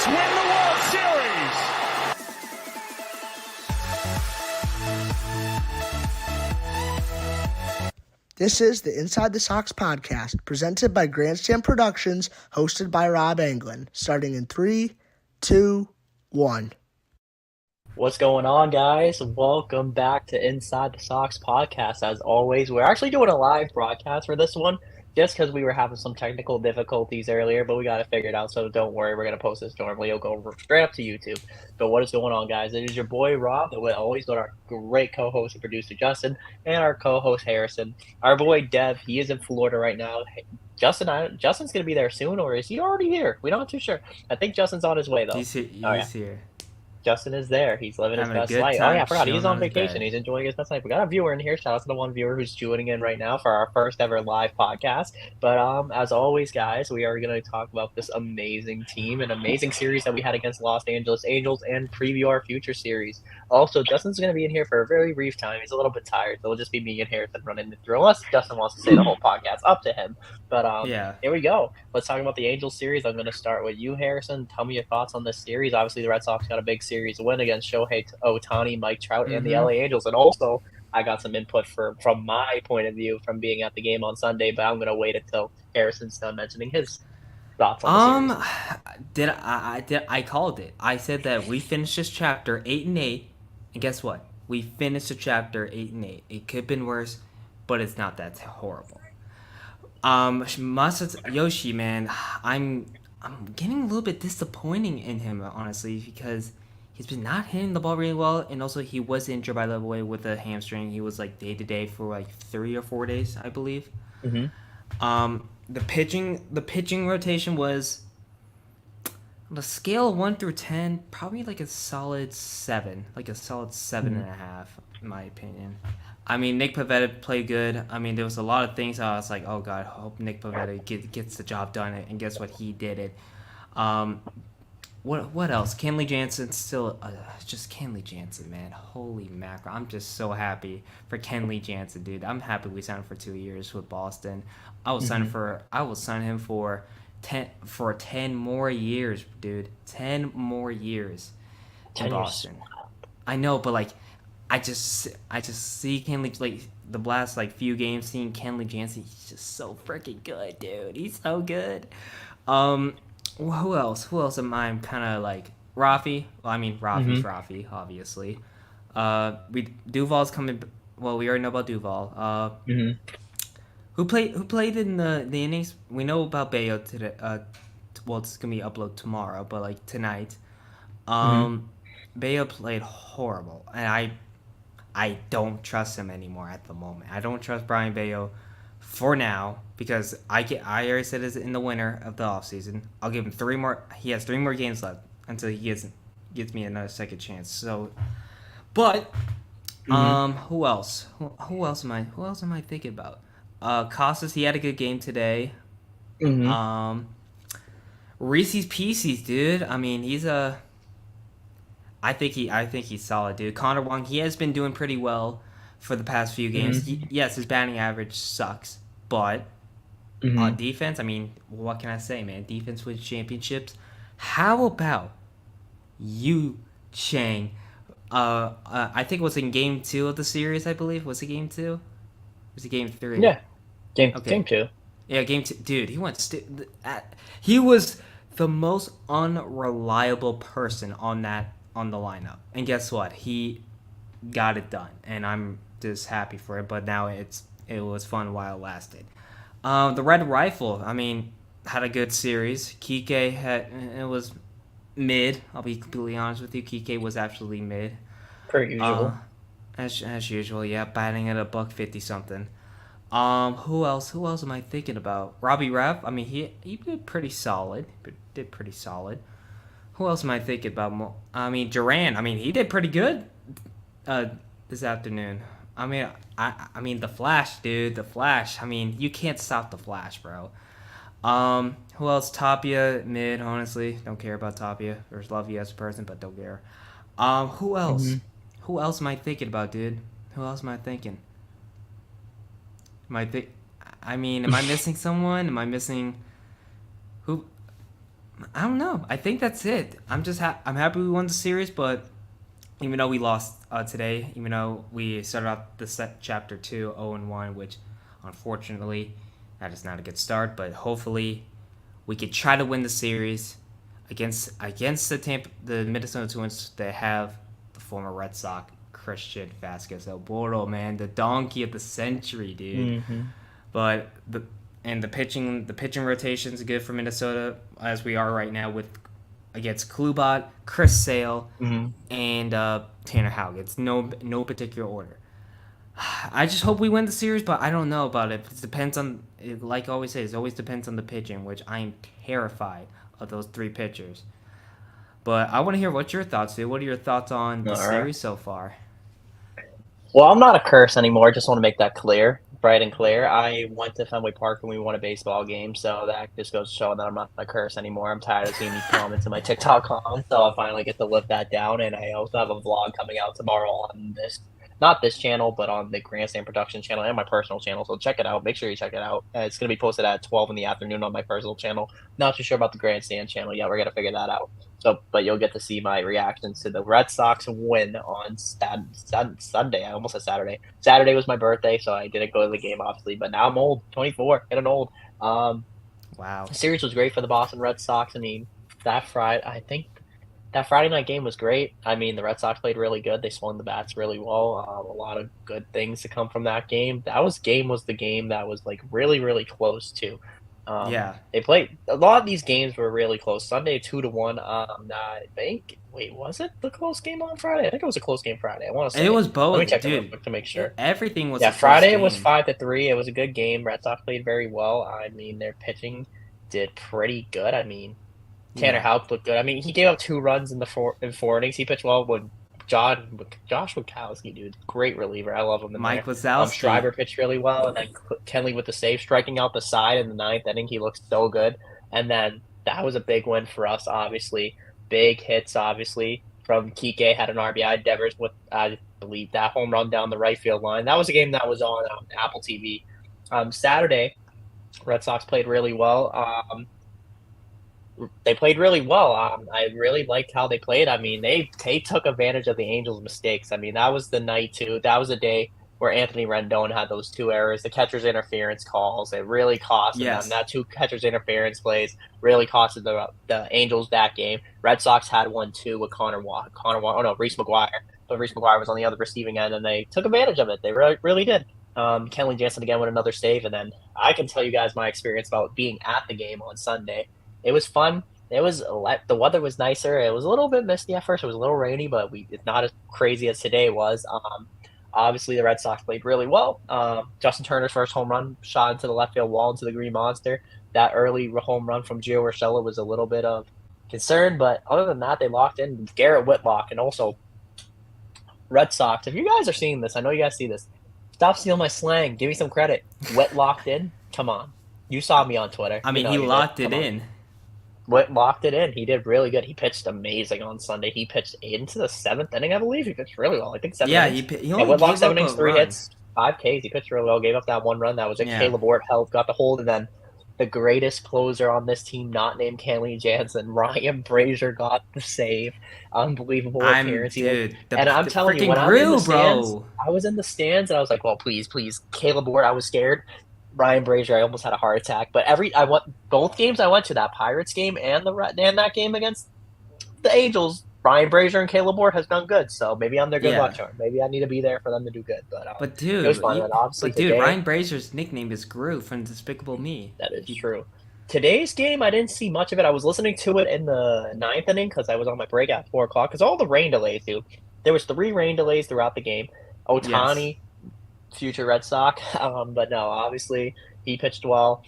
win the World Series. This is the Inside the Sox podcast, presented by Grandstand Productions, hosted by Rob Anglin, starting in 3, 2, 1. What's going on, guys? Welcome back to Inside the Sox podcast. As always, we're actually doing a live broadcast for this one just because we were having some technical difficulties earlier, but we got it figured out, so don't worry. We're going to post this normally. It'll go straight up to YouTube. But what is going on, guys? It is your boy, Rob, and we always got our great co-host and producer, Justin, and our co-host, Harrison. Our boy, Dev, he is in Florida right now. Justin's going to be there soon, or is he already here? We're not too sure. I think Justin's on his way, though. He's here. Justin is there. He's living his best life. Oh, yeah, I forgot. He's on vacation. He's enjoying his best life. We got a viewer in here. Shout out to the one viewer who's tuning in right now for our first ever live podcast. But as always, guys, we are going to talk about this amazing team, an amazing series that we had against Los Angeles Angels, and preview our future series. Also, Justin's going to be in here for a very brief time. He's a little bit tired, so it'll just be me and Harrison running it through, unless Justin wants to say the whole podcast. Up to him. But Here we go. Let's talk about the Angels series. I'm going to start with you, Harrison. Tell me your thoughts on this series. Obviously, the Red Sox got a big series win against Shohei Ohtani, Mike Trout, and the LA Angels. And also, I got some input from my point of view from being at the game on Sunday, but I'm going to wait until Harrison's done mentioning his thoughts on the series. I called it. I said that we finished this chapter 8-8, and guess what? We finished the chapter 8-8. It could have been worse, but it's not that horrible. Masatsuki Yoshi, man, I'm getting a little bit disappointing in him, honestly, because he's been not hitting the ball really well, and also he was injured, by the way, with a hamstring. He was like day-to-day for like 3 or 4 days, I believe. The pitching rotation was, on a scale of 1 through 10, probably like a solid 7, like a solid 7.5, in my opinion. I mean, Nick Pivetta played good. I mean, there was a lot of things I was like, oh God, I hope Nick Pivetta gets the job done, and guess what? He did it. What else? Kenley Jansen still, just Kenley Jansen, man. Holy mackerel! I'm just so happy for Kenley Jansen, dude. I'm happy we signed him for 2 years with Boston. I will sign him for 10 more years, dude. 10 more years in Boston. I know, but like, I just see Kenley, like, the last like few games, seeing Kenley Jansen. He's just so freaking good, dude. He's so good. Who else am I kind of like? Rafi. Well, I mean, Rafi's Rafi, obviousDuval's coming. Well, we already know about Duval. Who played in the innings? We know about Bayo today. Well, it's gonna be uploaded tomorrow, but like tonight, Bayo played horrible, and I don't trust him anymore at the moment. I don't trust Brian Bayo for now, because I already said this in the winter of the offseason. I'll give him 3 more. He has 3 more games left until he gives me another second chance. So, but who else? Who else am I thinking about? Costas, he had a good game today. Reese's Pieces, dude. I mean, he's a. I think he's solid, dude. Connor Wong, he has been doing pretty well for the past few games. Yes, his batting average sucks, but on defense, I mean, what can I say, man? Defense wins championships. How about Yu Chang? I think it was in game 2 of the series, I believe. Was it game 2? Was it game 3? Yeah, game 2. Yeah, game 2. Dude, he was the most unreliable person on the lineup. And guess what? He got it done, and I'm just happy for it. But now it was fun while it lasted. The Red Rifle, I mean, had a good series. Kike it was mid. I'll be completely honest with you. Kike was absolutely mid. Per usual. As usual, yeah, batting at $150 something. Who else am I thinking about? Robbie Rev, I mean, he did pretty solid. Who else am I thinking about? I mean, Duran, I mean, he did pretty good this afternoon. I mean, the Flash, dude, the Flash. I mean, you can't stop the Flash, bro. Who else? Tapia, mid, honestly. Don't care about Tapia. Or love you as a person, but don't care. Who else? Who else am I thinking about, dude? Who else am I thinking? Am I missing someone? Am I missing... Who... I don't know. I think that's it. I'm happy we won the series, but even though we lost today, even though we started off the chapter 2 0-1, which unfortunately that is not a good start, but hopefully we could try to win the series against the Minnesota Twins. They have the former Red Sox Christian Vasquez El Burro, man, the donkey of the century, dude. Mm-hmm. But the pitching rotations are good for Minnesota as we are right now with against Klubat, Chris Sale, and Tanner Houck. It's no particular order. I just hope we win the series, but I don't know about it. It depends on, like I always say, it always depends on the pitching, which I am terrified of those 3 pitchers. But I want to hear what your thoughts, dude. What are your thoughts on the series so far? Well, I'm not a curse anymore. Just want to make that clear, bright and clear. I went to Fenway Park and we won a baseball game, so that just goes to show that I'm not a curse anymore. I'm tired of seeing these comments in my TikTok comments, so I finally get to live that down. And I also have a vlog coming out tomorrow on not this channel, but on the Grandstand Production channel and my personal channel. So check it out. Make sure you check it out. It's going to be posted at 12 in the afternoon on my personal channel. Not too sure about the Grandstand channel yet. We're going to figure that out. So, but you'll get to see my reactions to the Red Sox win on Sunday. I almost said Saturday. Saturday was my birthday, so I didn't go to the game, obviously. But now I'm old, 24, getting old. Wow. The series was great for the Boston Red Sox. I mean, that Friday night game was great. I mean, the Red Sox played really good. They swung the bats really well. A lot of good things to come from that game. Was the game that was like really, really close too. They played a lot of these games were really close. Sunday 2-1. I think. Wait, was it the close game on Friday? I think it was a close game Friday. I want to say it was both. Let me check dude, real quick to make sure. Everything was. Yeah, Friday was 5-3. It was a good game. Red Sox played very well. I mean, their pitching did pretty good. I mean, Tanner Houck looked good. I mean, he gave up 2 runs in 4 innings. He pitched well with Josh Witkowski, dude. Great reliever. I love him. Mike Wazowski. Schreiber pitched really well. And then Kenley with the save, striking out the side in the 9th inning. He looked so good. And then that was a big win for us, obviously. Big hits, obviously, from Kike. Had an RBI. Devers with, I believe, that home run down the right field line. That was a game that was on Apple TV. Saturday, Red Sox played really well. They played really well. I really liked how they played. I mean, they took advantage of the Angels' mistakes. I mean, that was the night, too. That was the day where Anthony Rendon had those 2 errors, the catcher's interference calls. It really cost them. That 2 catcher's interference plays really costed the Angels that game. Red Sox had one, too, with Reese McGuire. But Reese McGuire was on the other receiving end, and they took advantage of it. They really, really did. Kenley Jansen again with another save. And then I can tell you guys my experience about being at the game on Sunday. It was fun. The weather was nicer. It was a little bit misty at first. It was a little rainy, but it's not as crazy as today was. Obviously, the Red Sox played really well. Justin Turner's first home run shot into the left field wall into the Green Monster. That early home run from Gio Urshela was a little bit of concern, but other than that, they locked in Garrett Whitlock. And also, Red Sox, if you guys are seeing this, I know you guys see this. Stop stealing my slang. Give me some credit. Whitlocked in? Come on. You saw me on Twitter. I mean, he locked it in. Locked it in. He did really good. He pitched amazing on Sunday. He pitched into the 7th inning, I believe. He pitched really well. I think 7 innings. He only gave up 7 innings, 3 run. hits, 5 Ks. He pitched really well. Gave up that 1 run. That was Caleb Ward held, got the hold, and then the greatest closer on this team, not named Kenley Jansen, Ryan Brazier got the save. Unbelievable appearance. I'm telling you, when I was in the stands, I was in the stands, and I was like, well, please, Caleb Ward. I was scared. Ryan Brazier, I almost had a heart attack. But both games I went to, that Pirates game and that game against the Angels, Ryan Brazier and Caleb Ward has done good. So maybe I'm their good luck charm. Maybe I need to be there for them to do good. But dude, it was fun. Ryan Brazier's nickname is Gru from Despicable Me. That is true. Today's game, I didn't see much of it. I was listening to it in the 9th inning because I was on my break at 4 o'clock. Because all the rain delays, dude. There was 3 rain delays throughout the game. Ohtani, future Red Sox. But no, obviously he pitched well.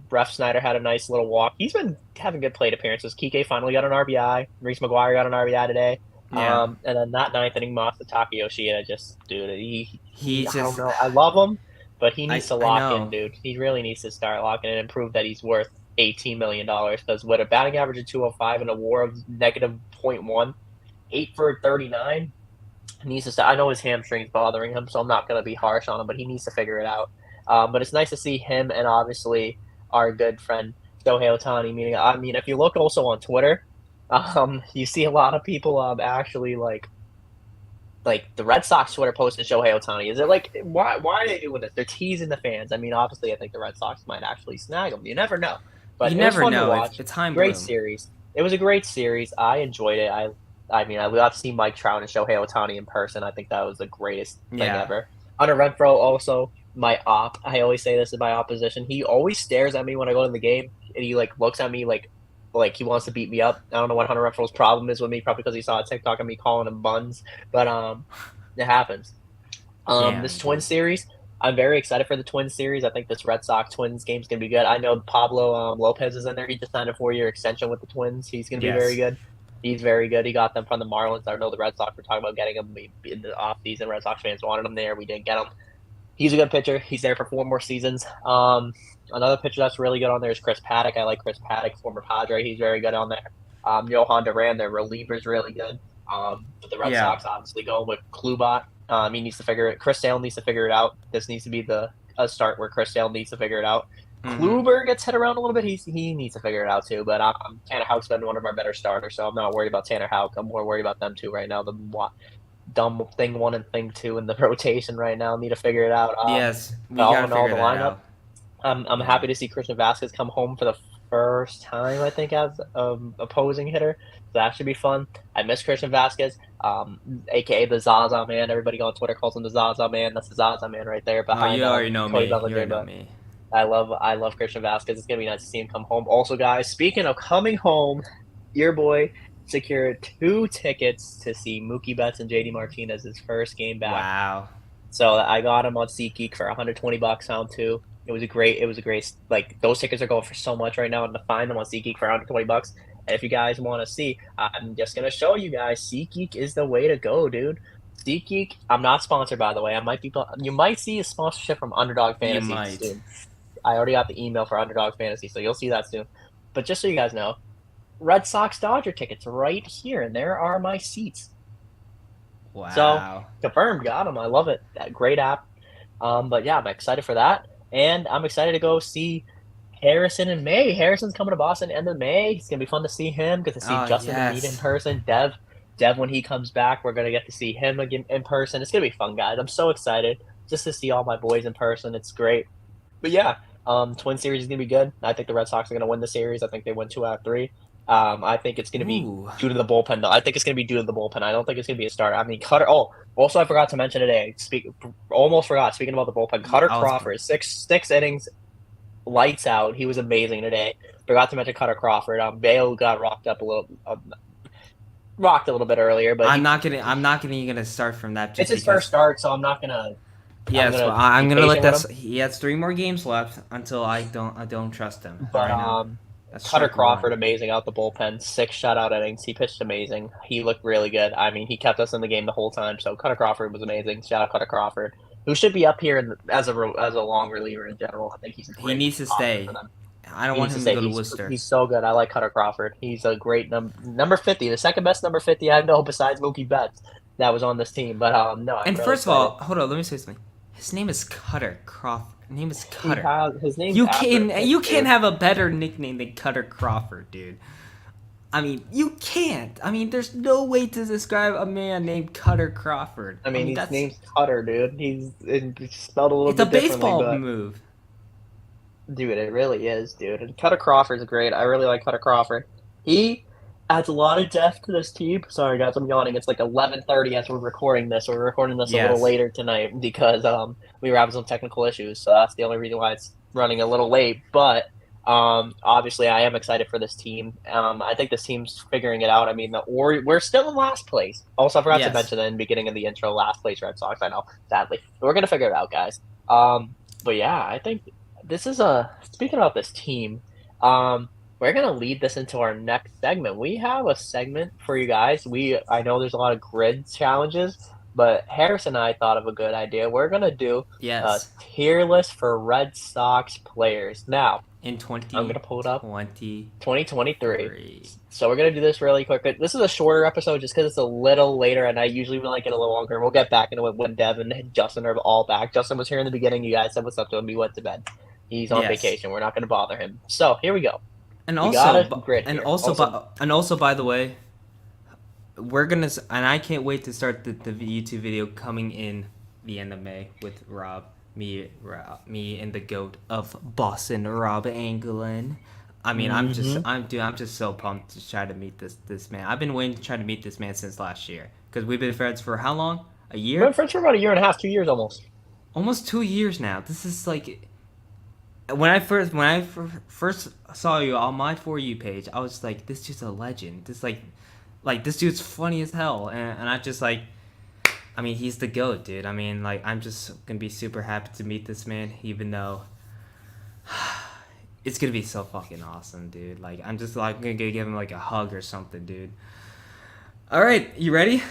Ref Snyder had a nice little walk. He's been having good plate appearances. Kike finally got an RBI. Reese McGuire got an RBI today. And then that 9th inning, Masataka Yoshida I don't know. I love him, but he needs to lock in, dude. He really needs to start locking in and prove that he's worth $18 million. Because with a batting average of 205 and a WAR of -0.1, 8 for 39. Needs to start. I know his hamstring's bothering him, so I'm not going to be harsh on him, but he needs to figure it out. But it's nice to see him and obviously our good friend Shohei Ohtani meaning. I mean, if you look also on Twitter, you see a lot of people actually like the Red Sox Twitter posted Shohei Ohtani. Is it like why are they doing this? They're teasing the fans. I mean, obviously, I think the Red Sox might actually snag him. You never know. But You it was never fun know. to watch. It's time Great bloom. series. It was a great series. I enjoyed it. I mean, I got to see Mike Trout and Shohei Ohtani in person. I think that was the greatest thing ever. Hunter Renfroe also my op. I always say this in my opposition. He always stares at me when I go to the game, and he like looks at me like he wants to beat me up. I don't know what Hunter Renfroe's problem is with me. Probably because he saw a TikTok of me calling him buns. But it happens. This Twins series, I'm very excited for the Twins series. I think this Red Sox Twins game is going to be good. I know Pablo Lopez is in there. He just signed a 4-year extension with the Twins. He's going to be very good. He's very good. He got them from the Marlins. I know the Red Sox were talking about getting him in the offseason. Red Sox fans wanted him there. We didn't get him. He's a good pitcher. He's there for 4 more seasons. Another pitcher that's really good on there is Chris Paddock. I like Chris Paddock, former Padre. He's very good on there. Johan Duran, their reliever's really good. But the Red Sox obviously going with Klubat. He needs to figure it. Chris Sale needs to figure it out. This needs to be a start where Chris Sale needs to figure it out. Kluber gets hit around a little bit. He needs to figure it out too. But Tanner Houck's been one of our better starters, so I'm not worried about Tanner Houck. I'm more worried about them two right now. The dumb thing 1 and thing 2 in the rotation right now need to figure it out. We gotta figure that out. I'm happy to see Christian Vasquez come home for the first time, I think, as opposing hitter. So that should be fun. I miss Christian Vasquez, aka the Zaza Man. Everybody on Twitter calls him the Zaza Man. That's the Zaza Man right there. Behind you already know me. You already know me. I love Christian Vasquez. It's gonna be nice to see him come home. Also, guys, speaking of coming home, your boy secured 2 tickets to see Mookie Betts and JD Martinez's first game back. Wow. So I got him on SeatGeek for $120 round 2. It was a great like those tickets are going for so much right now, and to find them on SeatGeek for $120. And if you guys want to see, I'm just gonna show you guys. SeatGeek is the way to go, dude. SeatGeek. I'm not sponsored, by the way. You might see a sponsorship from Underdog Fantasy soon. I already got the email for Underdog Fantasy, so you'll see that soon. But just so you guys know, Red Sox Dodger tickets right here, and there are my seats. Wow. So confirmed, got them. I love it. That great app. But yeah, I'm excited for that, and I'm excited to go see Harrison in May. Harrison's coming to Boston end of May. It's gonna be fun to see him. Get to see Justin and meet in person. Dev when he comes back, we're gonna get to see him again in person. It's gonna be fun, guys. I'm so excited just to see all my boys in person. It's great. But yeah, Twin series is gonna be good. I think the Red Sox are gonna win the series. I think they win 2 out of 3. I think it's going to be due to the bullpen. I think it's going to be due to the bullpen. I don't think it's going to be a start. I mean, Cutter. Oh, also I forgot to mention today. Almost forgot. Speaking about the bullpen, Cutter Crawford, six innings, lights out. He was amazing today. Forgot to mention Cutter Crawford. Bale got rocked a little bit earlier, but I'm not gonna start from that. It's his first start, so I'm not gonna. Yes, I'm gonna let that. He has 3 more games left until I don't trust him. But Cutter Crawford, amazing out the bullpen. 6 shutout innings. He pitched amazing. He looked really good. I mean, he kept us in the game the whole time. So Cutter Crawford was amazing. Shout out Cutter Crawford, who should be up here as a long reliever in general. I think he needs to stay. I don't want him to go to Worcester. He's so good. I like Cutter Crawford. He's a great number 50, the second best number 50 I know besides Mookie Betts that was on this team. But no. And first of all, hold on. Let me say something. His name is Cutter Crawford. His name is Cutter. His name. You can't have a better nickname than Cutter Crawford, dude. I mean, you can't. I mean, there's no way to describe a man named Cutter Crawford. I mean his name's Cutter, dude. He's spelled a little bit differently. It's a baseball move. Dude, it really is, dude. And Cutter Crawford's great. I really like Cutter Crawford. He adds a lot of depth to this team. Sorry, guys, I'm yawning. It's like 11:30 as we're recording this. We're recording this a little later tonight because we were having some technical issues. So that's the only reason why it's running a little late. But obviously, I am excited for this team. I think this team's figuring it out. I mean, we're still in last place. Also, I forgot to mention that in the beginning of the intro, last place Red Sox. I know, sadly. But we're going to figure it out, guys. But yeah, I think this is speaking about this team, we're going to lead this into our next segment. We have a segment for you guys. I know there's a lot of grid challenges, but Harrison and I thought of a good idea. We're going to do a tier list for Red Sox players. Now, I'm going to pull it up. 2023. So we're going to do this really quick. This is a shorter episode just because it's a little later, and I usually like it a little longer. We'll get back into it when Dev and Justin are all back. Justin was here in the beginning. You guys said what's up to him. He went to bed. He's on vacation. We're not going to bother him. So here we go. And also, by the way, we're gonna, and I can't wait to start the YouTube video coming in the end of May with Rob, me and the GOAT of Boston, Rob Anglin. I mean, I'm just so pumped to try to meet this man. I've been waiting to try to meet this man since last year because we've been friends for how long? A year? We've been friends for about a year and a half, 2 years almost. Almost 2 years now. This is like. When I first saw you on my For You page, I was like, this dude's a legend. This like this dude's funny as hell, and I just like, I mean, he's the GOAT, dude. I mean, like, I'm just gonna be super happy to meet this man, even though it's gonna be so fucking awesome, dude. Like, I'm just like gonna give him like a hug or something, dude. All right, you ready?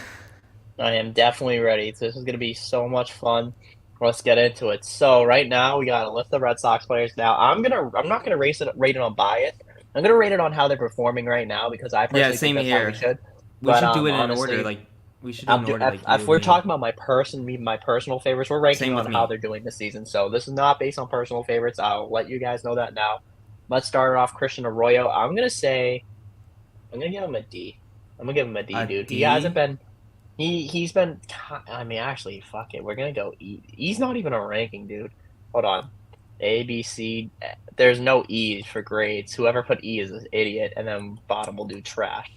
I am definitely ready. This is gonna be so much fun. Let's get into it. So right now we got a list of Red Sox players. Now I'm not gonna rate it on bias. I'm gonna rate it on how they're performing right now because I personally think that's how we should. We should do it in order. Like we should do it in order. If we're talking about my personal favorites, we're ranking on how they're doing this season. So this is not based on personal favorites. I'll let you guys know that now. Let's start off Christian Arroyo. I'm gonna give him a D. I'm gonna give him a D, dude. D? He hasn't been. He's been. I mean, actually, fuck it. We're gonna go E. E's not even a ranking, dude. Hold on. A, B, C. There's no E's for grades. Whoever put E is an idiot, and then bottom will do trash.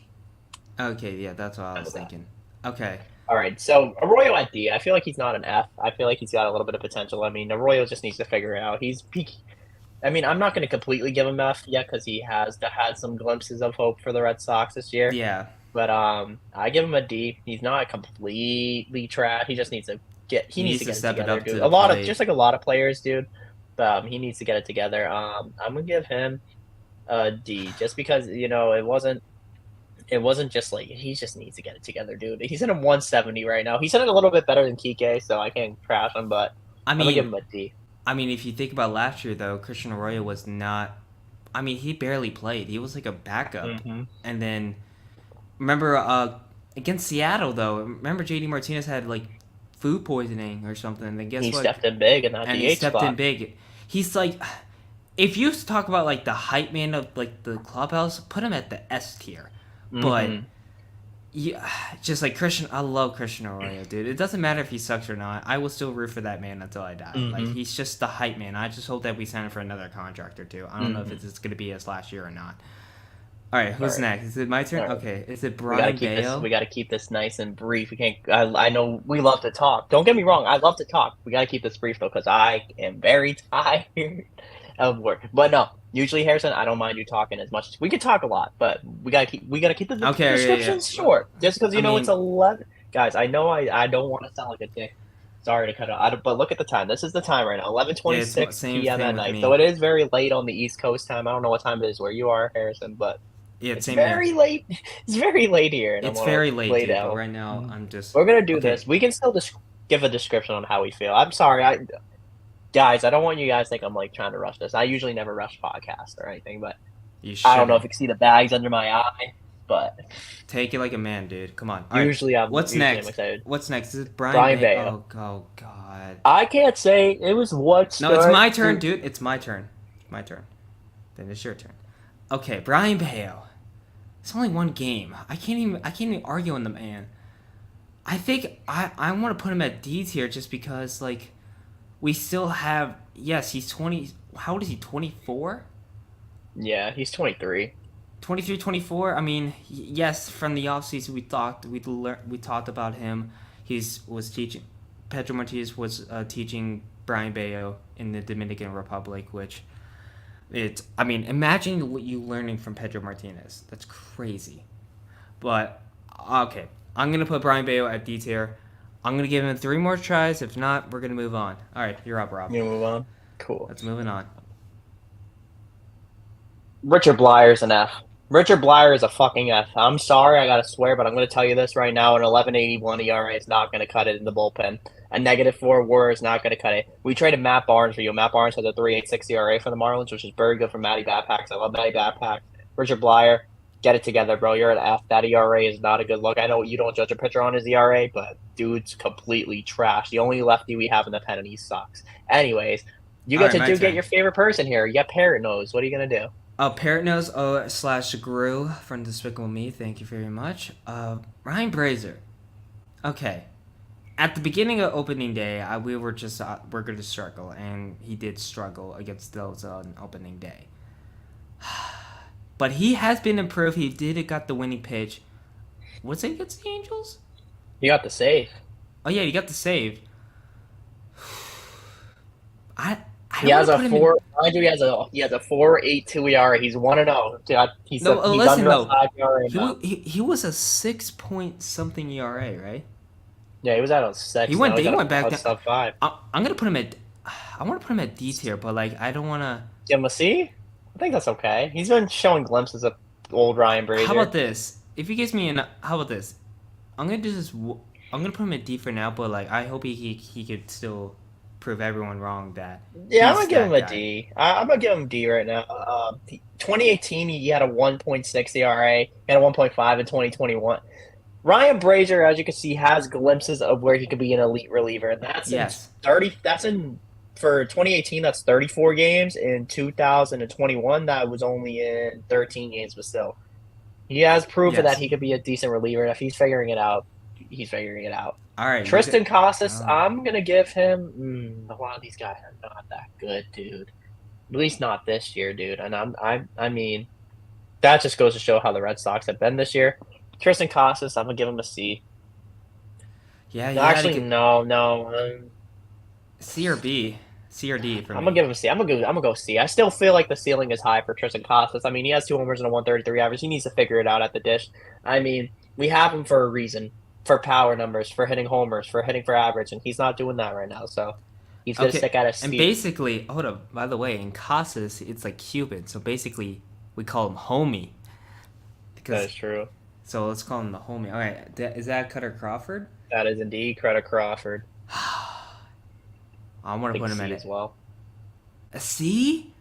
Okay, yeah, that's what I was thinking. Okay. All right, so Arroyo at D. I feel like he's not an F. I feel like he's got a little bit of potential. I mean, Arroyo just needs to figure it out. He's peak. I mean, I'm not going to completely give him F yet because he has had some glimpses of hope for the Red Sox this year. Yeah. But I give him a D. He's not completely trash. He just needs to get. He needs to get it together, dude. A lot of players, dude. He needs to get it together. I'm gonna give him a D just because it wasn't just like he just needs to get it together, dude. He's in a 170 right now. He's in it a little bit better than Kike, so I can't trash him. But I'm gonna give him a D. I mean, if you think about last year though, Christian Arroyo was not. I mean, he barely played. He was like a backup, and then. Remember, against Seattle, though, JD Martinez had, like, food poisoning or something, and guess what? He stepped in big in that DH spot. He stepped in big. He's, like, if you talk about, like, the hype man of, like, the clubhouse, put him at the S tier. But, yeah, just, like, I love Christian Arroyo, dude. It doesn't matter if he sucks or not. I will still root for that man until I die. Like, he's just the hype man. I just hope that we sign him for another contract or two. I don't know if it's going to be his last year or not. All right, who's next? Is it my turn? Right. Okay, is it Brian Bayo? We got to keep this nice and brief. We can't. I know we love to talk. Don't get me wrong. I love to talk. We got to keep this brief though, because I am very tired of work. But no, usually Harrison, I don't mind you talking as much. We could talk a lot, but we gotta keep the descriptions short. Just because it's 11. Guys, I know I don't want to sound like a dick. Sorry to cut it out, but look at the time. This is the time right now, 11:26 p.m. at night. So it is very late on the East Coast time. I don't know what time it is where you are, Harrison, but. Yeah, it's very late. It's very late here. And it's very late, dude, but right now I'm just... We're going to do this. We can still give a description on how we feel. I'm sorry. Guys, I don't want you guys to think I'm like trying to rush this. I usually never rush podcasts or anything, but I don't know if you can see the bags under my eye, but... Take it like a man, dude. Come on. Usually I'm What's next? Excited. What's next? Is it Brian Bayo? Oh, God. I can't say it was what... No, it's my turn, dude. It's my turn. My turn. Then it's your turn. Okay, Brian Bayo. It's only one game. I can't even argue on the man. I think I want to put him at D tier just because, like, we still have... Yes, he's 20... How old is he? 24? Yeah, he's 23. 23, 24? I mean, yes, from the offseason we talked about him. Was teaching... Pedro Martinez was teaching Brian Bayo in the Dominican Republic, which... imagine what you learning from Pedro Martinez. That's crazy. But, okay. I'm going to put Brian Bayo at D tier. I'm going to give him 3 more tries. If not, we're going to move on. All right, you're up, Rob. You move on? Cool. Let's move on. Richard Blyer's an F. Richard Blyer is a fucking F. I'm sorry, I got to swear, but I'm going to tell you this right now. An 11.81 ERA is not going to cut it in the bullpen. A -4 WAR is not going to cut it. We traded Matt Barnes for you. Matt Barnes has a 3.86 ERA for the Marlins, which is very good for Matty Batpax. I love Matty Batpax. Richard Blyer, get it together, bro. You're an F. That ERA is not a good look. I know you don't judge a pitcher on his ERA, but dude's completely trash. The only lefty we have in the pen, and he sucks. Anyways, You get to get your favorite person here. You got Parrot Nose. What are you going to do? Parrot Nose / Gru from Despicable Me. Thank you very much. Ryan Brazier. Okay. At the beginning of opening day, we were just we're going to struggle, and he did struggle against those on opening day. But he has been improved. He got the winning pitch. Was it against the Angels? You got the save. Oh yeah, you got the save. He has a 4.82 ERA. He's 1-0. He's listen under though. 5 ERA now. He was a 6 point something ERA, right? Yeah, he was at a 6. He went back down. Sub 5. I'm gonna put him at. I want to put him at D tier, but like I don't want to. Give him a C. I think that's okay. He's been showing glimpses of old Ryan Brazier. How about this? If he gives me how about this? I'm gonna do this. I'm gonna put him at D for now, but like I hope he could still prove everyone wrong that. Yeah, I'm gonna give him a D. I'm gonna give him D right now. 2018, he had a 1.6 ERA, he had a 1.5 in 2021. Ryan Brazier, as you can see, has glimpses of where he could be an elite reliever, and that's in 30. That's in for 2018. That's 34 games. In 2021, that was only in 13 games, but still, he has proven that he could be a decent reliever. And if he's figuring it out, he's figuring it out. All right, Tristan Casas, I'm gonna give him. A lot of these guys are not that good, dude. At least not this year, dude. And I mean, that just goes to show how the Red Sox have been this year. Tristan Casas, I'm gonna give him a C. Yeah, no, actually, no. C or B, C or D for me. I'm gonna give him a C. I'm gonna go C. I still feel like the ceiling is high for Tristan Casas. I mean, he has 2 homers and a 133 average. He needs to figure it out at the dish. I mean, we have him for a reason. For power numbers, for hitting homers, for hitting for average, and he's not doing that right now. So he's gonna stick at a C. And basically, hold up. By the way, in Casas, it's like Cuban. So basically, we call him homie. That is true. So let's call him the homie. All right, is that Cutter Crawford? That is indeed Cutter Crawford. I want to put him at as well. A C?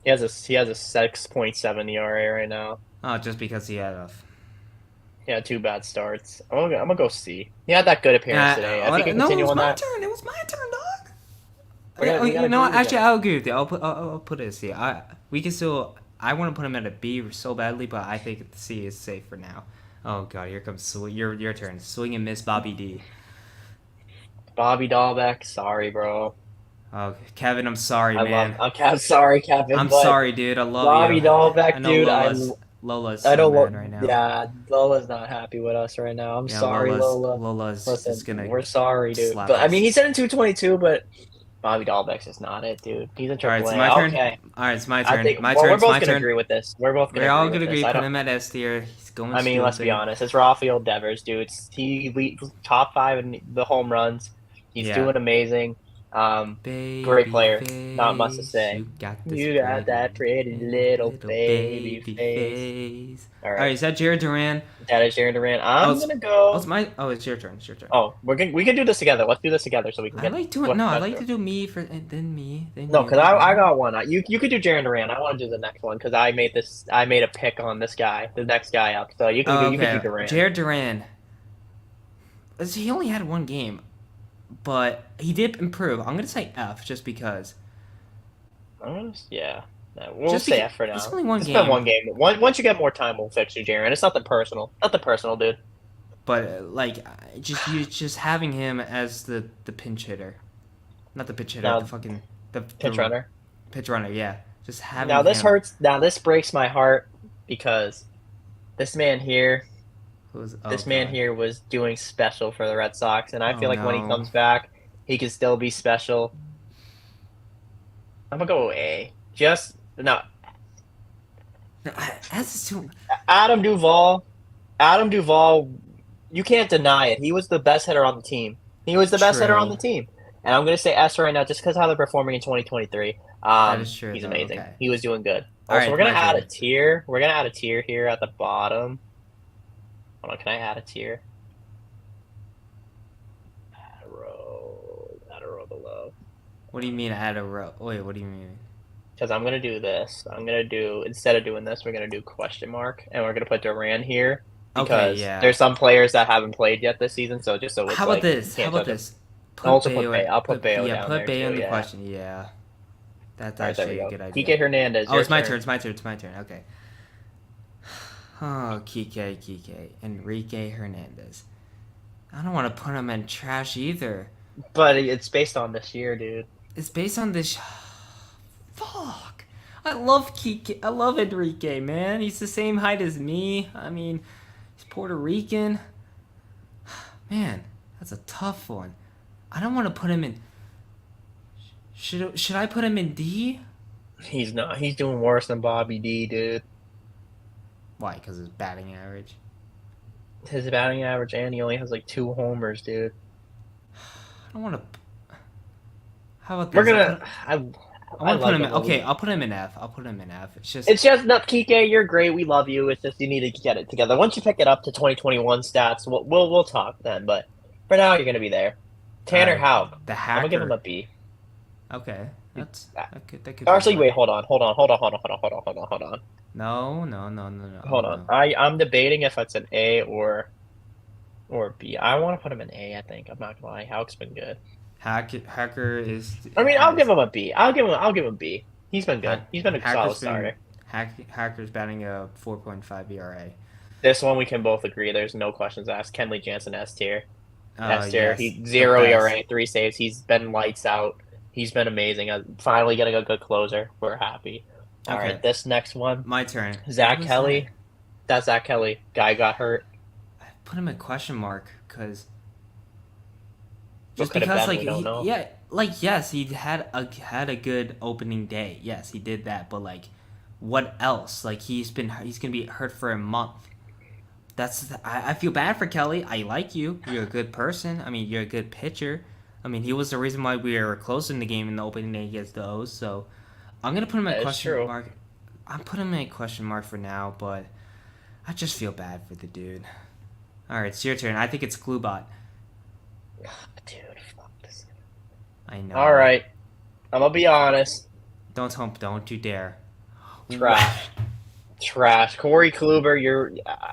He has a 6.7 ERA right now. Oh, just because he had 2 bad starts. I'm gonna go C. He had that good appearance today. I think he can continue on that. It was my turn, dog. You know what? Actually, I'll agree with you. I'll put it at C. We can still. I want to put him at a B so badly, but I think C is safe for now. Oh God, here comes your turn. Swing and miss, Bobby D. Bobby Dahlbeck, sorry, bro. Oh, Kevin, I'm sorry, man. I'm sorry, Kevin. I'm sorry, dude. I love Bobby you. Dahlbeck, dude. Lola's so mad right now. Yeah, Lola's not happy with us right now. I'm sorry, Lola. Lola's just gonna. We're sorry, dude. But I mean, he's in 222, but Bobby Dahlbeck's is not it, dude. He's in AAA. All right, it's my turn. Okay. All right, it's my turn. We're both gonna agree with this. We're all gonna agree. Put him at S tier. He's going. I mean, let's be honest. It's Rafael Devers, dude. He leads top 5 in the home runs. He's doing amazing. Great player. Not much to say. You got that pretty little baby face. All right, is that Jared Duran? That is Jared Duran. I'm gonna go. It's your turn. It's your turn. Oh, we can do this together. Let's do this together so we can. I like to do me for then me. No, because I got one. You could do Jared Duran. I want to do the next one because I made a pick on this guy, the next guy up. So you can do Duran. Jared Duran. He only had 1 game. But he did improve. I'm gonna say F just because. We'll say F for now. It's only 1 game. It's been 1 game. Once you get more time, we'll fix you, Jaron. It's nothing personal. Nothing personal, dude. But just having him as the pinch hitter, not the pitch hitter, the pitch runner. Pitch runner, yeah. Just having. Now this hurts. Now this breaks my heart because this man here. This man here was doing special for the Red Sox, and I feel like when he comes back, he can still be special. I'm gonna go A. Adam Duvall. You can't deny it. He was the best hitter on the team. And I'm gonna say S right now, just because how they're performing in 2023. That is true. He's amazing. Okay. He was doing good. Also, we're gonna add a tier. We're gonna add a tier here at the bottom. Hold on, can I add a tier? Add a row below. What do you mean add a row? Wait, what do you mean? Because I'm gonna do this. Instead of doing this, we're gonna do question mark, and we're gonna put Duran here because there's some players that haven't played yet this season. So just so it's How about this? I'll put Bayo down there. Put Bayo in the question. Yeah. That's All right, there we actually a go. good idea. Kike Hernandez. Oh, it's my turn. It's my turn. Okay. Oh, Kike. Enrique Hernandez. I don't want to put him in trash either. But it's based on this year, dude. It's based on this. Fuck. I love Kike. I love Enrique, man. He's the same height as me. I mean, he's Puerto Rican. Man, that's a tough one. I don't want to put him in. Should I put him in D? He's not. He's doing worse than Bobby D, dude. Why? Because his batting average. His batting average, and he only has like 2 homers, dude. I don't want to. How about this? We're gonna. I want to put him in. Okay, I'll put him in F. It's just not Kike. You're great. We love you. It's just you need to get it together. Once you pick it up to 2021 stats, we'll talk then. But for now, you're gonna be there. Tanner Houck. The hacker. I'm gonna give him a B. Okay, that could. Actually, wait. Hold on. No. Hold on. I'm debating if it's an A or B. I want to put him in A. I think. I'm not gonna lie. Houck's been good. Hacker is. I mean, I'll give him a B. I'll give him B. He's been good. He's been a solid starter. Hacker's batting a 4.5 ERA. This one we can both agree. There's no questions asked. Kenley Jansen S tier. S tier. Yes, He 0 ERA, 3 saves. He's been lights out. He's been amazing. Finally getting a good closer. We're happy. All right, this next one. My turn. Zach Kelly. That's Zach Kelly. Guy got hurt. I put him in question mark because. Just because, yes, he had a good opening day. Yes, he did that. But like, what else? Like he's gonna be hurt for a month. I feel bad for Kelly. I like you. You're a good person. I mean, you're a good pitcher. I mean, he was the reason why we were close in the game in the opening day against the O's. So, I'm gonna put him in question mark. I'm putting him in a question mark for now, but I just feel bad for the dude. All right, it's your turn. I think it's Glubot. Dude, fuck this. I know. All right, I'm gonna be honest. Don't you dare. Trash. Corey Kluber,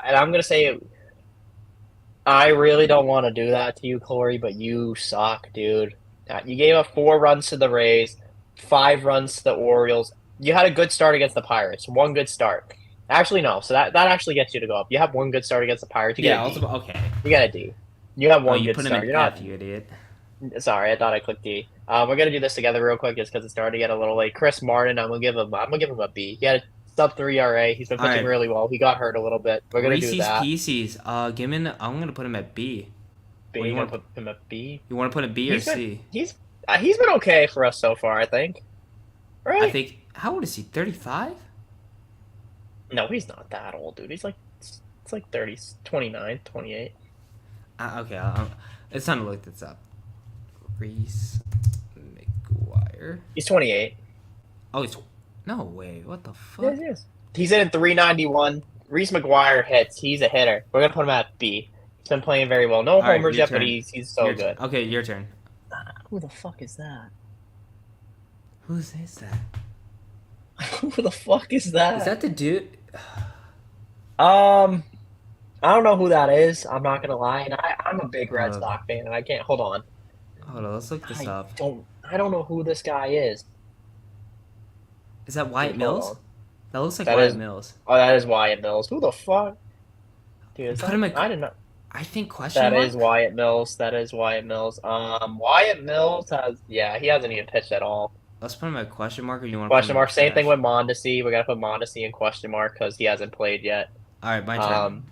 and I'm gonna say, I really don't want to do that to you, Corey, but you suck, dude. You gave up 4 runs to the Rays, 5 runs to the Orioles. You had a good start against the Pirates. 1 good start. Actually, no. So that actually gets you to go up. You have 1 good start against the Pirates. You get a D. Okay. You got a D. You have 1 good put start. Him in F, you idiot. Sorry, I thought I clicked D. We're gonna do this together real quick, just because it's starting to get a little late. Chris Martin, I'm gonna give him a B. He had a sub 3 ERA. He's been pitching really well. He got hurt a little bit. We're gonna do that. Pieces. I'm gonna put him at B. B. You want to put him at B? You want to put a B or C? He's been okay for us so far, I think. Right? I think. How old is he? 35? No, he's not that old, dude. He's like, it's like 30, 29, 28. Okay, it's time to look this up. Reese McGuire. He's 28. Oh, no way. What the fuck? Yes, he is. He's in 391. Reese McGuire hits. He's a hitter. We're gonna put him at B. He's been playing very well. No homers yet, but he's so good. Okay, your turn. Who the fuck is that? Who is that? Who the fuck is that? Is that the dude? I don't know who that is. I'm not gonna lie, and I'm a big Red Sox fan, and I can't. Hold on. Let's look this up. I don't know who this guy is. Is that Wyatt Mills? That looks like Wyatt Mills. Oh, that is Wyatt Mills. Who the fuck? Dude, I didn't know. I think question mark? That is Wyatt Mills. Wyatt Mills he hasn't even pitched at all. Let's put him at question mark, or you want to question mark? Same thing with Mondesi. We gotta put Mondesi in question mark because he hasn't played yet. All right, my turn.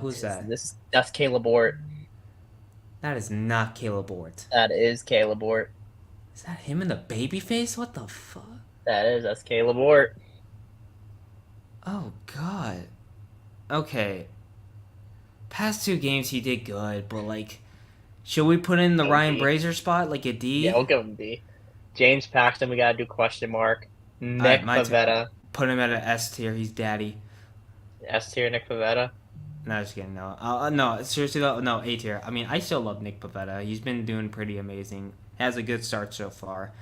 Who's that? That's Caleb Ort. That is not Caleb Ort. That is Caleb Ort. Is that him in the baby face? What the fuck? That's Caleb Ort. Oh god. Okay. Past 2 games he did good, but like, should we put in the Ryan Brazier spot like a D? Yeah, we'll give him D. James Paxton, we gotta do question mark. Nick Pivetta. Put him at an S tier. He's daddy. S tier, Nick Pivetta. No, just kidding. No, no, seriously though, no, A tier. I mean, I still love Nick Pivetta. He's been doing pretty amazing. Has a good start so far.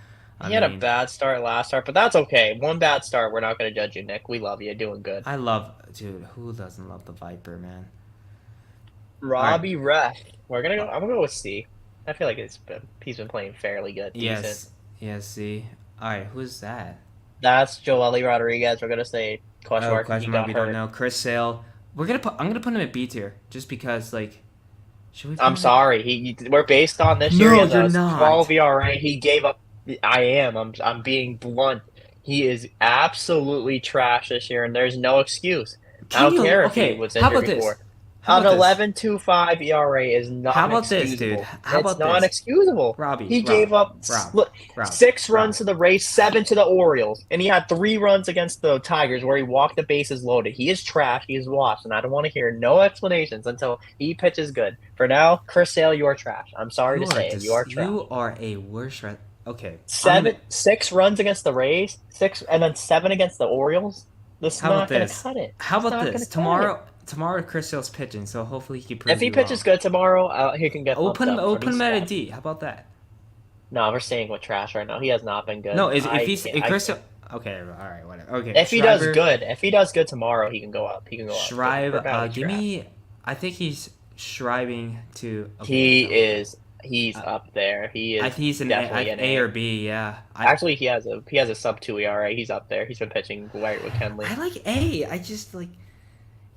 He had a bad start last start, but that's okay. 1 bad start, we're not gonna judge you, Nick. We love you. Doing good. Dude. Who doesn't love the Viper, man? Robbie Ref. I'm gonna go with C. I feel like he's been playing fairly good. Decent. Yes, C. All right, who's that? That's Joely Rodriguez. We're gonna say question mark. Question He mark. got We hurt. don't know. Chris Sale. I'm gonna put him at B tier just because like. Should we? Put I'm him sorry. We're based on this year. He No, has you're a not. 12 ERA. He gave up. I am. I'm being blunt. He is absolutely trash this year, and there's no excuse. I Can don't you? care if he Okay. was How injured about this? before. How An about this? 11.25 ERA is How not about this, dude? excusable. How It's about not this? excusable. Robbie, He gave up Rob, 6 runs to the Rays, 7 to the Orioles, and he had 3 runs against the Tigers where he walked the bases loaded. He is trash. He is washed, and I don't want to hear no explanations until he pitches good. For now, Chris Sale, you are trash. I'm sorry to say it. You are trash. You are a worse. Okay. 6 runs against the Rays, 6, and then 7 against the Orioles. This is not going to cut it. How about this? Tomorrow Chris Sale's pitching, so hopefully he can prove If he pitches good tomorrow, he can get. We'll put him at a D. How about that? No, we're staying with trash right now. He has not been good. No, if Chris Sale. Okay, all right, whatever. Okay. If he does good tomorrow, he can go up. He can go up. Shrive, give me. I think he's shriving to. Okay, He's up there. He is. I think he's definitely an A or B. Yeah. Actually, he has a sub 2 ERA. He's up there. He's been pitching great with Kenley. I like A. I just like.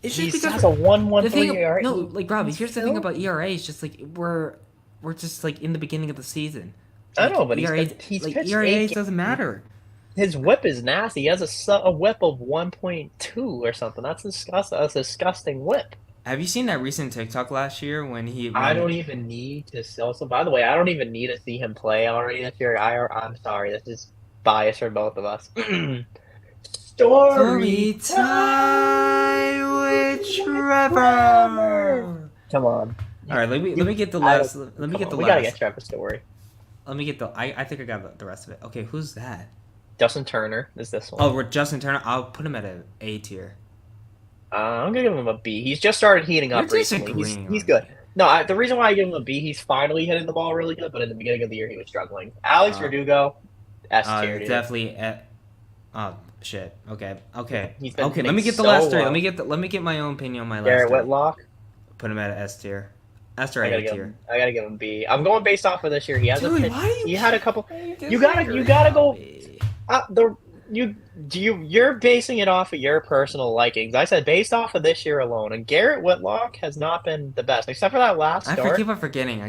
It's just because has a 1.13 ERA. No, like Robbie, here's the thing about ERA. It's just like we're just like in the beginning of the season. Like, I know, but ERA, he's like, pitched ERA doesn't matter. His whip is nasty. He has a whip of 1.2 or something. That's disgusting. That's a disgusting whip. Have you seen that recent TikTok last year when he? I don't even need to. Also, by the way, I don't even need to see him play already this year. I'm sorry. This is bias for both of us. Story time with Trevor. Come on. All right, let me get the last. Let me get the last. We gotta get Trevor's story. Let me get the. I think I got the rest of it. Okay, who's that? Justin Turner is this one. Oh, we're Justin Turner. I'll put him at an A tier. I'm gonna give him a B. He's just started heating up recently. He's good. No, the reason why I give him a B, he's finally hitting the ball really good. But in the beginning of the year, he was struggling. Alex Verdugo, S tier. Definitely. Oh shit. Okay. He's Let me get the last three. Let me get my own opinion on my last. Garrett Whitlock. Put him at an S tier. S or A tier. I gotta give him B. I'm going based off of this year. He has he had a couple. You gotta go. You're basing it off of your personal likings. I said based off of this year alone, and Garrett Whitlock has not been the best, except for that last start. I keep on forgetting.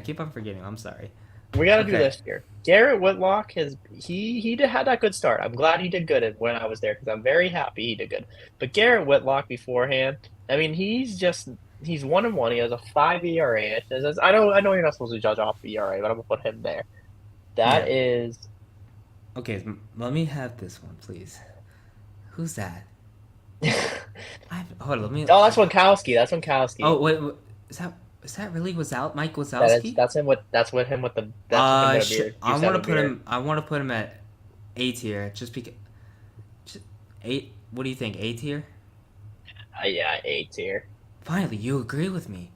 I'm sorry. We got to do this year. Garrett Whitlock he had that good start. I'm glad he did good when I was there because I'm very happy he did good. But Garrett Whitlock beforehand, I mean, he's 1-1. He has a 5 ERA. I know you're not supposed to judge off ERA, but I'm gonna put him there. That is. Okay, let me have this one, please. Who's that? Hold on, let me. Oh, that's Winkowski. Oh wait, is that really Mike Wazowski? That's him with him with the. I want to put him at A tier, just because. What do you think? A tier? Yeah, A tier. Finally, you agree with me.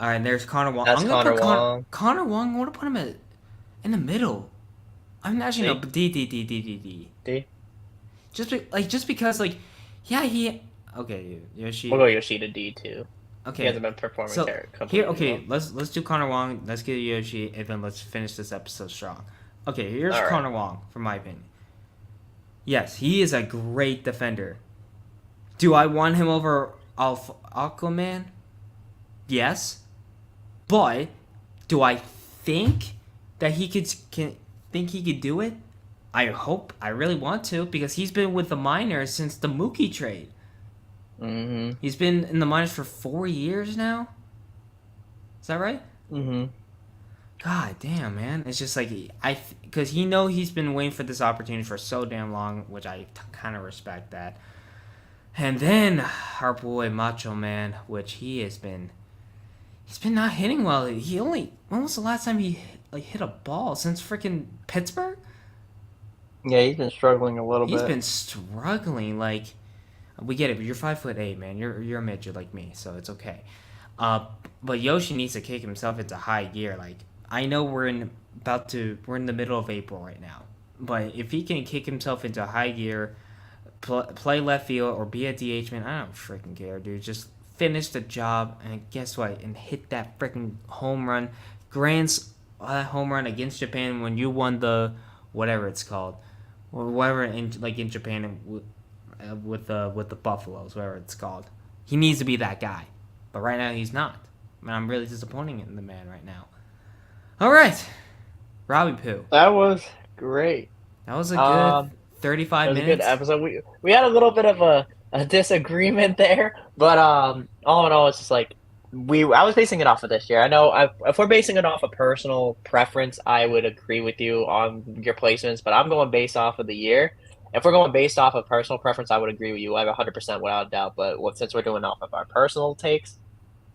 All right, there's Connor Wong. That's Connor Wong. Connor Wong. I want to put him in the middle. I'm actually no D. D. Just because Yoshi. We'll go Yoshida D too. Okay. He hasn't been performing here. Let's do Connor Wong. Let's get Yoshi, and then let's finish this episode strong. Okay, here's Connor Wong, from my opinion. Yes, he is a great defender. Do I want him over Aquaman? Yes, but do I think that he could do it? I really want to, because he's been with the minors since the Mookie trade. Mm-hmm. He's been in the minors for 4 years now. Is that right? Mm-hmm. God damn, man. It's just like, because he's been waiting for this opportunity for so damn long, which I kind of respect that. And then our boy Macho Man, which he's been not hitting well. When was the last time he hit a ball? Since freaking Pittsburgh? Yeah, he's been struggling a little bit. He's been struggling. We get it, but you're 5'8", man. You're a midget like me, so it's okay. But Yoshi needs to kick himself into high gear. I know we're in the middle of April right now, but if he can kick himself into high gear, play left field or be a DH man, I don't freaking care, dude. Just finish the job, and guess what? And hit that freaking home run, home run against Japan when you won the whatever it's called. or whatever in Japan with the Buffaloes, whatever it's called. He needs to be that guy, but right now he's not. I mean, I'm really disappointing in the man right now. All right, Robbie Poo. That was great. That was a good 35 minutes. It was a good episode. We had a little bit of a disagreement there, but all in all, it's just like I was basing it off of this year. I know if we're basing it off of personal preference, I would agree with you on your placements, but I'm going based off of the year. If we're going based off of personal preference, I would agree with you. I'm 100% without a doubt. But since we're doing off of our personal takes,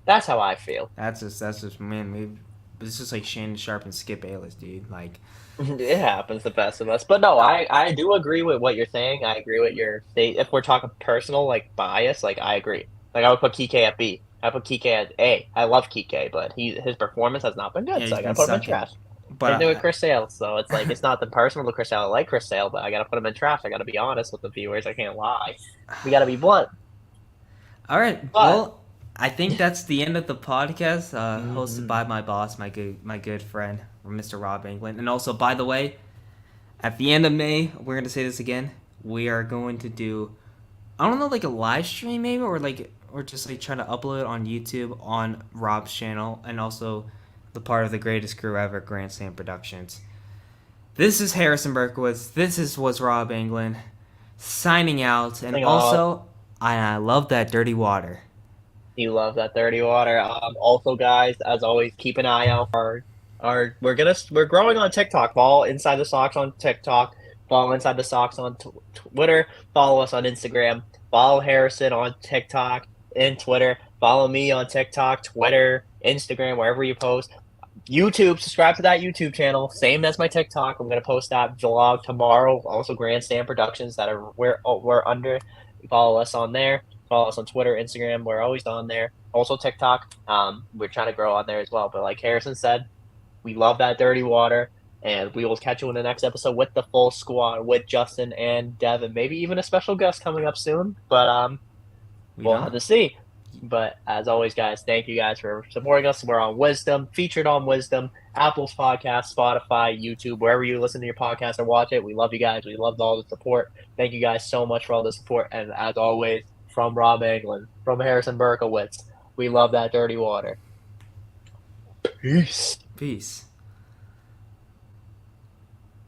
that's how I feel. That's just man. It's just like Shannon Sharp and Skip Bayless, dude. Like, it happens, the best of us. But no, I do agree with what you're saying. I agree with your state. If we're talking personal, like bias, like I agree. Like I would put Kike at B. I put Kike at A. I love Kike, but his performance has not been good, so I gotta put him in trash. But same thing with Chris Sale, so it's like it's not the personal to Chris Sale. I like Chris Sale, but I gotta put him in trash. I gotta be honest with the viewers. I can't lie. We gotta be blunt. All right. Well, I think that's the end of the podcast, hosted by my boss, my good friend, Mr. Rob England. And also, by the way, at the end of May, we're going to say this again, we are going to do, I don't know, like a live stream maybe, or just like try to upload it on YouTube on Rob's channel, and also the part of the greatest crew ever, Grand Slam Productions. This is Harrison Berkowitz. This was Rob England signing out. And also, I love that dirty water. You love that dirty water. Also, guys, as always, keep an eye out for we're growing on TikTok. Follow Inside the Sox on TikTok. Follow Inside the Sox on Twitter. Follow us on Instagram. Follow Harrison on TikTok and Twitter. Follow me on TikTok, Twitter, Instagram, wherever you post. YouTube, subscribe to that YouTube channel. Same as my TikTok. I'm gonna post that vlog tomorrow. Also, Grand Slam Productions that we're under. Follow us on there. Follow us on Twitter, Instagram. We're always on there. Also TikTok. We're trying to grow on there as well. But like Harrison said, we love that dirty water. And we will catch you in the next episode with the full squad, with Justin and Devin. Maybe even a special guest coming up soon. But we'll have to see. But as always, guys, thank you guys for supporting us. We're on Wisdom, featured on Wisdom, Apple's podcast, Spotify, YouTube, wherever you listen to your podcast or watch it. We love you guys. We love all the support. Thank you guys so much for all the support. And as always, from Rob England, from Harrison Berkowitz, we love that dirty water. Peace. Peace.